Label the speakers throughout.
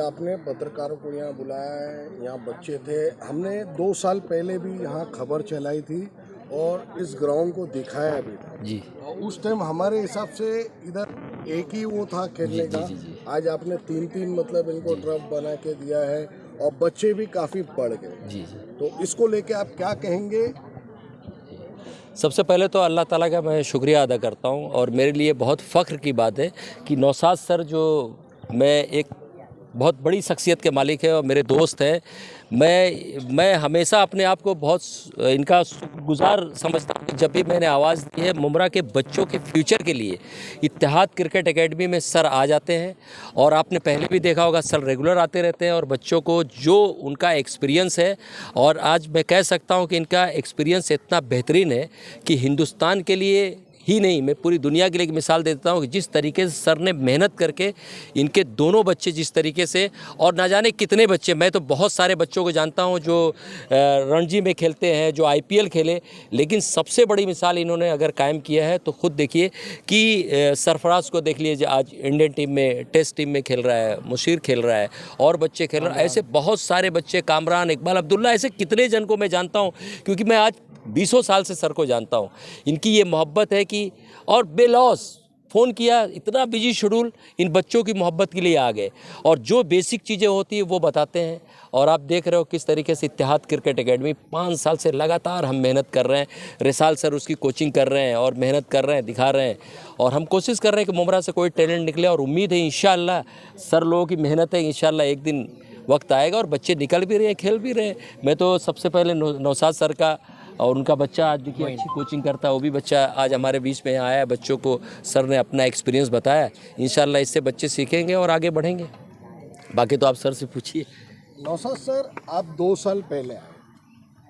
Speaker 1: आपने पत्रकारों को यहाँ बुलाया है, यहाँ बच्चे थे। हमने 2 साल पहले भी यहाँ खबर चलाई थी और इस ग्राउंड को दिखाया भी था
Speaker 2: जी।
Speaker 1: उस टाइम हमारे हिसाब से इधर एक ही वो था खेलने
Speaker 2: जी,
Speaker 1: का।
Speaker 2: जी, जी।
Speaker 1: आज आपने 3-3 मतलब इनको ट्रफ बना के दिया है और बच्चे भी काफ़ी बढ़ गए।
Speaker 2: जी, जी।
Speaker 1: तो इसको लेके आप क्या कहेंगे?
Speaker 2: सबसे पहले तो अल्लाह ताला का मैं शुक्रिया अदा करता हूँ और मेरे लिए बहुत फ़ख्र की बात है कि नौशाद सर जो मैं एक बहुत बड़ी शख्सियत के मालिक है और मेरे दोस्त हैं। मैं हमेशा अपने आप को बहुत इनका शुक्रगुज़ार समझता हूँ। जब भी मैंने आवाज़ दी है मुमरा के बच्चों के फ्यूचर के लिए, इत्तेहाद क्रिकेट एकेडमी में सर आ जाते हैं और आपने पहले भी देखा होगा सर रेगुलर आते रहते हैं और बच्चों को जो उनका एक्सपीरियंस है, और आज मैं कह सकता हूँ कि इनका एक्सपीरियंस इतना बेहतरीन है कि हिंदुस्तान के लिए ही नहीं, मैं पूरी दुनिया के लिए एक मिसाल देता हूँ कि जिस तरीके से सर ने मेहनत करके इनके दोनों बच्चे जिस तरीके से, और ना जाने कितने बच्चे, मैं तो बहुत सारे बच्चों को जानता हूँ जो रणजी में खेलते हैं, जो आईपीएल खेले, लेकिन सबसे बड़ी मिसाल इन्होंने अगर कायम किया है तो ख़ुद देखिए कि सरफराज को देख लीजिए, आज इंडियन टीम में टेस्ट टीम में खेल रहा है, मुशीर खेल रहा है और बच्चे खेल रहे हैं। ऐसे बहुत सारे बच्चे, कामरान, इकबाल अब्दुल्ला, ऐसे कितने जन को मैं जानता हूँ, क्योंकि मैं आज 20 साल से सर को जानता हूँ। इनकी ये मोहब्बत है कि, और बेलौस फ़ोन किया, इतना बिजी शेड्यूल, इन बच्चों की मोहब्बत के लिए आ गए और जो बेसिक चीज़ें होती है वो बताते हैं। और आप देख रहे हो किस तरीके से इत्तेहाद क्रिकेट एकेडमी 5 साल से लगातार हम मेहनत कर रहे हैं। रिसाल सर उसकी कोचिंग कर रहे हैं और मेहनत कर रहे हैं, दिखा रहे हैं, और हम कोशिश कर रहे हैं कि मुमरा से कोई टैलेंट निकले, और उम्मीद है इंशाअल्लाह सर लोगों की मेहनत है, इंशाअल्लाह एक दिन वक्त आएगा और बच्चे निकल भी रहे हैं, खेल भी रहे हैं। मैं तो सबसे पहले नौशाद सर का और उनका बच्चा आज देखिए अच्छी कोचिंग करता है, वो भी बच्चा आज हमारे बीच में आया है। बच्चों को सर ने अपना एक्सपीरियंस बताया, इंशाल्लाह इससे बच्चे सीखेंगे और आगे बढ़ेंगे। बाकी तो आप सर से पूछिए।
Speaker 1: नौशाद सर, आप 2 साल पहले आए,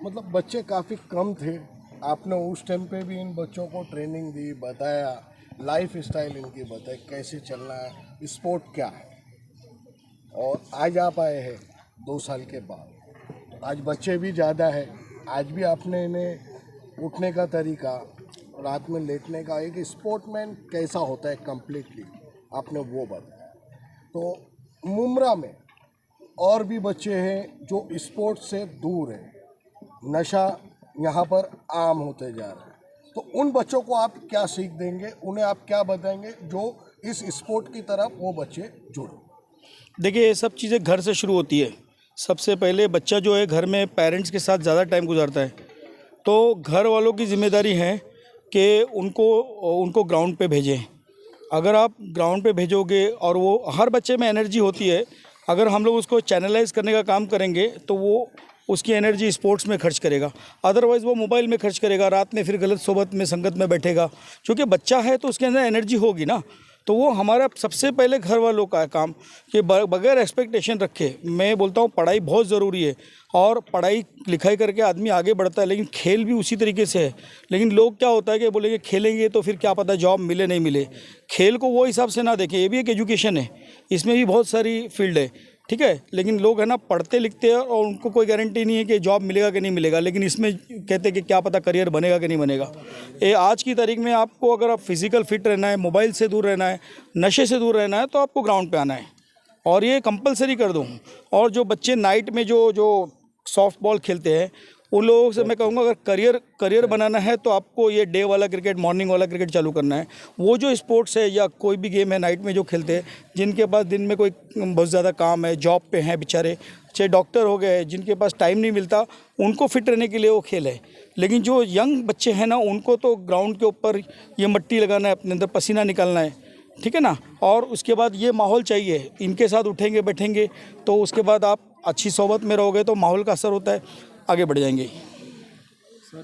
Speaker 1: मतलब बच्चे काफ़ी कम थे। आपने उस टाइम पे भी इन बच्चों को ट्रेनिंग दी, बताया, लाइफ स्टाइल इनकी बताई, कैसे चलना है, स्पोर्ट क्या है, और आज आप आए हैं 2 साल के बाद। आज बच्चे भी ज़्यादा है, आज भी आपने इन्हें उठने का तरीका, रात में लेटने का, एक स्पोर्टमैन कैसा होता है कम्प्लीटली आपने वो बताया। तो मुमरा में और भी बच्चे हैं जो स्पोर्ट से दूर हैं, नशा यहाँ पर आम होते जा रहा है, तो उन बच्चों को आप क्या सीख देंगे, उन्हें आप क्या बताएंगे जो इस स्पोर्ट की तरफ वो बच्चे जुड़े?
Speaker 3: देखिए, ये सब चीज़ें घर से शुरू होती है। सबसे पहले बच्चा जो है घर में पेरेंट्स के साथ ज़्यादा टाइम गुजारता है, तो घर वालों की जिम्मेदारी है कि उनको ग्राउंड पे भेजें। अगर आप ग्राउंड पे भेजोगे, और वो हर बच्चे में एनर्जी होती है, अगर हम लोग उसको चैनलाइज करने का काम करेंगे तो वो उसकी एनर्जी स्पोर्ट्स में खर्च करेगा, अदरवाइज़ वो मोबाइल में खर्च करेगा, रात में फिर गलत सोबत में, संगत में बैठेगा। क्योंकि बच्चा है तो उसके अंदर एनर्जी होगी ना। तो वो हमारा सबसे पहले घर वालों का है काम कि बगैर एक्सपेक्टेशन रखे, मैं बोलता हूँ पढ़ाई बहुत ज़रूरी है और पढ़ाई लिखाई करके आदमी आगे बढ़ता है, लेकिन खेल भी उसी तरीके से है। लेकिन लोग क्या होता है कि बोलेंगे खेलेंगे तो फिर क्या पता जॉब मिले नहीं मिले। खेल को वो हिसाब से ना देखें, ये भी एक एजुकेशन है, इसमें भी बहुत सारी फील्ड है, ठीक है। लेकिन लोग है ना पढ़ते लिखते हैं और उनको कोई गारंटी नहीं है कि जॉब मिलेगा कि नहीं मिलेगा, लेकिन इसमें कहते हैं कि क्या पता करियर बनेगा कि नहीं बनेगा। ये आज की तारीख में आपको अगर आप फिज़िकल फिट रहना है, मोबाइल से दूर रहना है, नशे से दूर रहना है, तो आपको ग्राउंड पे आना है, और ये कंपलसरी कर दूँ। और जो बच्चे नाइट में जो सॉफ्ट बॉल खेलते हैं, उन लोगों से मैं कहूँगा अगर करियर बनाना है तो आपको ये डे वाला क्रिकेट, मॉर्निंग वाला क्रिकेट चालू करना है। वो जो स्पोर्ट्स है या कोई भी गेम है नाइट में जो खेलते हैं, जिनके पास दिन में कोई बहुत ज़्यादा काम है, जॉब पे हैं बेचारे, चाहे डॉक्टर हो गए, जिनके पास टाइम नहीं मिलता, उनको फिट रहने के लिए वो खेल है। लेकिन जो यंग बच्चे हैं ना, उनको तो ग्राउंड के ऊपर ये मट्टी लगाना है, अपने अंदर पसीना निकालना है, ठीक है ना। और उसके बाद ये माहौल चाहिए, इनके साथ उठेंगे बैठेंगे तो उसके बाद आप अच्छी सोबत में रहोगे तो माहौल का असर होता है, आगे बढ़ जाएंगे।
Speaker 4: सर,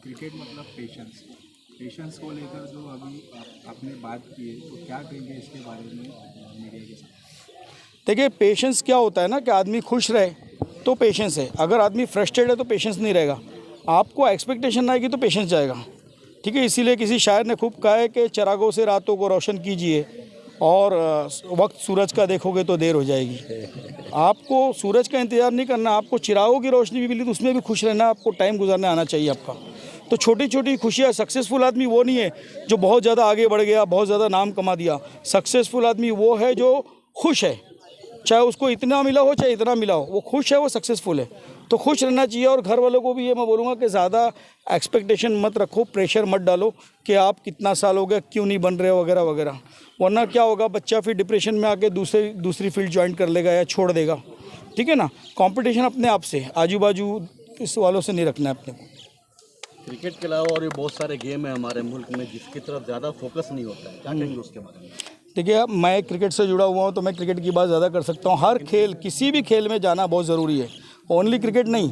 Speaker 4: क्रिकेट मतलब पेशेंस को लेकर जो अभी आपने बात की है, तो क्या कहेंगे इसके बारे में मीडिया के साथ?
Speaker 3: देखिए, पेशेंस क्या होता है ना कि आदमी खुश रहे तो पेशेंस है, अगर आदमी फ्रस्ट्रेटेड है तो पेशेंस नहीं रहेगा। आपको एक्सपेक्टेशन आएगी तो पेशेंस जाएगा, ठीक है। इसीलिए किसी शायर ने खूब कहा है कि चिरागों से रातों को रोशन कीजिए और वक्त सूरज का देखोगे तो देर हो जाएगी। आपको सूरज का इंतज़ार नहीं करना, आपको चिरागों की रोशनी भी मिली तो उसमें भी खुश रहना, आपको टाइम गुजारना आना चाहिए आपका। तो छोटी छोटी खुशियाँ, सक्सेसफुल आदमी वो नहीं है जो बहुत ज़्यादा आगे बढ़ गया, बहुत ज़्यादा नाम कमा दिया। सक्सेसफुल आदमी वो है जो खुश है, चाहे उसको इतना मिला हो चाहे इतना मिला हो, वो खुश है, वो सक्सेसफुल है। तो खुश रहना चाहिए। और घर वालों को भी ये मैं बोलूँगा कि ज़्यादा एक्सपेक्टेशन मत रखो, प्रेशर मत डालो कि आप कितना साल हो गया क्यों नहीं बन रहे हो वगैरह वगैरह, वरना क्या होगा, बच्चा फिर डिप्रेशन में आके दूसरी फील्ड ज्वाइन कर लेगा या छोड़ देगा। ठीक है ना, कंपटीशन अपने आप से, आजू बाजू इस वालों से नहीं रखना है अपने को।
Speaker 5: क्रिकेट के अलावा और भी बहुत सारे गेम है हमारे मुल्क में जिसकी तरफ ज़्यादा फोकस नहीं होता है, क्या कहेंगे उसके बारे में?
Speaker 3: देखिए, मैं क्रिकेट से जुड़ा हुआ हूँ तो मैं क्रिकेट की बात ज़्यादा कर सकता हूँ। हर खेल, किसी भी खेल में जाना बहुत ज़रूरी है, ओनली क्रिकेट नहीं।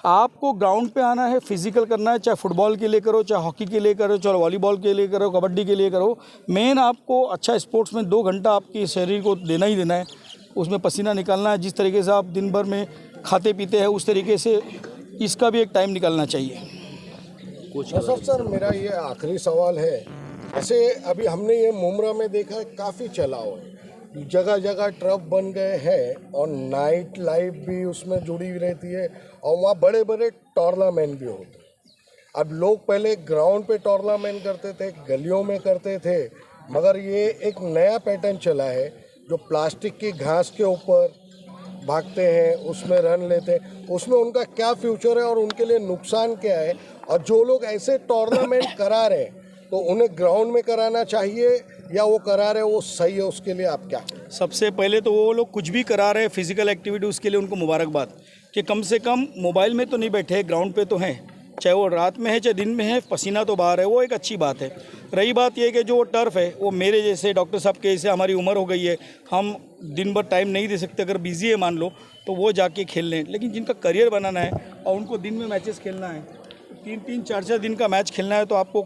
Speaker 3: आपको ग्राउंड पे आना है, फिजिकल करना है, चाहे फुटबॉल के लिए करो, चाहे हॉकी के लिए करो, चाहे वॉलीबॉल के लिए करो, कबड्डी के लिए करो। मेन आपको अच्छा स्पोर्ट्स में 2 घंटा आपकी शरीर को देना ही देना है, उसमें पसीना निकालना है। जिस तरीके से आप दिन भर में खाते पीते हैं उस तरीके से इसका भी एक टाइम निकालना चाहिए।
Speaker 1: सर मेरा ये आखिरी सवाल है, ऐसे अभी हमने ये मुमरा में देखा है काफ़ी चलाव है, जगह जगह ट्रफ बन गए हैं और नाइट लाइफ भी उसमें जुड़ी रहती है और वहाँ बड़े बड़े टूर्नामेंट भी होते हैं। अब लोग पहले ग्राउंड पे टूर्नामेंट करते थे, गलियों में करते थे, मगर ये एक नया पैटर्न चला है जो प्लास्टिक की घास के ऊपर भागते हैं, उसमें रन लेते हैं। उसमें उनका क्या फ्यूचर है और उनके लिए नुकसान क्या है? और जो लोग ऐसे टूर्नामेंट करा रहे हैं तो उन्हें ग्राउंड में कराना चाहिए या वो करा रहे हैं वो सही है, उसके लिए आप क्या?
Speaker 3: सबसे पहले तो वो लोग कुछ भी करा रहे हैं फिजिकल एक्टिविटी, उसके लिए उनको मुबारकबाद कि कम से कम मोबाइल में तो नहीं बैठे, ग्राउंड पे तो हैं, चाहे वो रात में है चाहे दिन में है, पसीना तो बाहर है, वो एक अच्छी बात है। रही बात ये कि जो टर्फ है वो मेरे जैसे डॉक्टर साहब के जैसे हमारी उम्र हो गई है, हम दिन भर टाइम नहीं दे सकते, अगर बिजी है मान लो तो वो जाके खेल लें। लेकिन जिनका करियर बनाना है और उनको दिन में मैचेस खेलना है, 3-3, 4-4 दिन का मैच खेलना है, तो आपको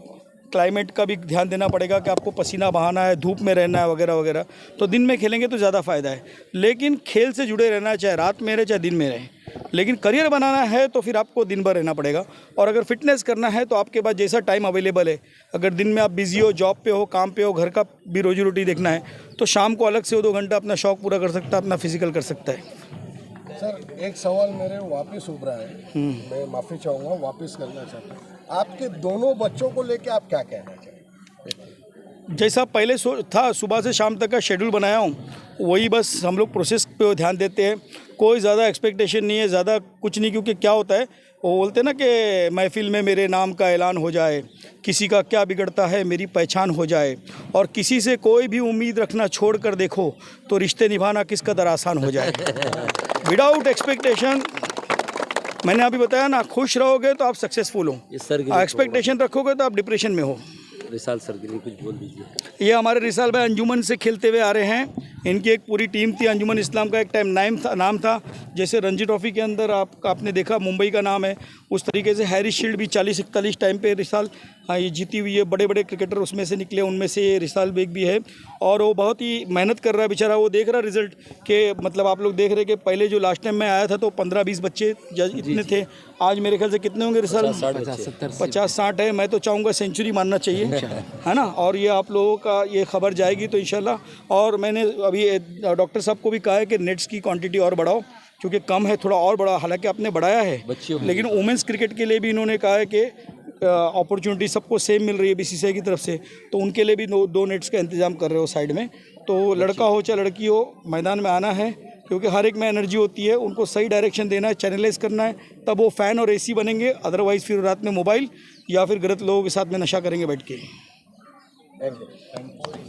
Speaker 3: क्लाइमेट का भी ध्यान देना पड़ेगा कि आपको पसीना बहाना है, धूप में रहना है वगैरह वगैरह। तो दिन में खेलेंगे तो ज़्यादा फ़ायदा है। लेकिन खेल से जुड़े रहना है, चाहे रात में रहे चाहे दिन में रहे। लेकिन करियर बनाना है तो फिर आपको दिन भर रहना पड़ेगा। और अगर फिटनेस करना है तो आपके पास जैसा टाइम अवेलेबल है, अगर दिन में आप बिजी हो, जॉब पे हो, काम पे हो, घर का भी रोजी रोटी देखना है, तो शाम को अलग से 2 घंटा अपना शौक पूरा कर सकता है, अपना फिजिकल कर सकता है।
Speaker 1: सर एक सवाल मेरे वापस उभरा है, मैं माफ़ी चाहूँगा, वापस करना चाहता हूँ। आपके दोनों बच्चों को लेके आप क्या कहना चाहिए?
Speaker 3: जैसा पहले था, सुबह से शाम तक का शेड्यूल बनाया हूँ, वही बस हम लोग प्रोसेस पे ध्यान देते हैं। कोई ज़्यादा एक्सपेक्टेशन नहीं है, ज़्यादा कुछ नहीं, क्योंकि क्या होता है वो बोलते हैं ना कि महफिल में मेरे नाम का ऐलान हो जाए, किसी का क्या बिगड़ता है मेरी पहचान हो जाए, और किसी से कोई भी उम्मीद रखना छोड़ कर देखो तो रिश्ते निभाना किस कदर आसान हो जाए। विदाउट एक्सपेक्टेशन, मैंने अभी बताया ना, खुश रहोगे तो आप सक्सेसफुल हो, एक्सपेक्टेशन रखोगे तो आप डिप्रेशन में हो।
Speaker 2: रिसाल सर के लिए कुछ बोल दीजिए।
Speaker 3: ये हमारे रिसाल भाई अंजुमन से खेलते हुए आ रहे हैं, इनकी एक पूरी टीम थी। अंजुमन इस्लाम का एक टाइम नाम था, जैसे रणजी ट्रॉफी के अंदर आपने देखा मुंबई का नाम है, उस तरीके से हैरिस शील्ड भी 40-41 टाइम पे रिसाल ये जीती हुई है। बड़े बड़े क्रिकेटर उसमें से निकले, उनमें से ये रिसाल बेग भी है। और वो बहुत ही मेहनत कर रहा है बेचारा, वो देख रहा रिजल्ट के, मतलब आप लोग देख रहे कि पहले जो लास्ट टाइम में आया था तो 15-20 बच्चे इतने थे, आज मेरे ख्याल से कितने होंगे रिसाल? 50-60 है। मैं तो चाहूँगा सेंचुरी मानना चाहिए, है ना। और ये आप लोगों का ये खबर जाएगी तो इंशाल्लाह। और मैंने अभी डॉक्टर साहब को भी कहा है कि नेट्स की क्वांटिटी और बढ़ाओ, क्योंकि कम है, थोड़ा और बढ़ा। हालांकि आपने बढ़ाया है, लेकिन वुमेंस क्रिकेट के लिए भी इन्होंने कहा है कि अपॉर्चुनिटी सबको सेम मिल रही है बीसीसीआई की तरफ से, तो उनके लिए भी 2 नेट्स का इंतजाम कर रहे हो साइड में। तो लड़का हो चाहे लड़की हो, मैदान में आना है, क्योंकि हर एक में एनर्जी होती है, उनको सही डायरेक्शन देना है, चैनलाइज करना है, तब वो फ़ैन और एसी बनेंगे। अदरवाइज़ फिर रात में मोबाइल या फिर गलत लोगों के साथ में नशा करेंगे बैठ के।
Speaker 1: Thank you.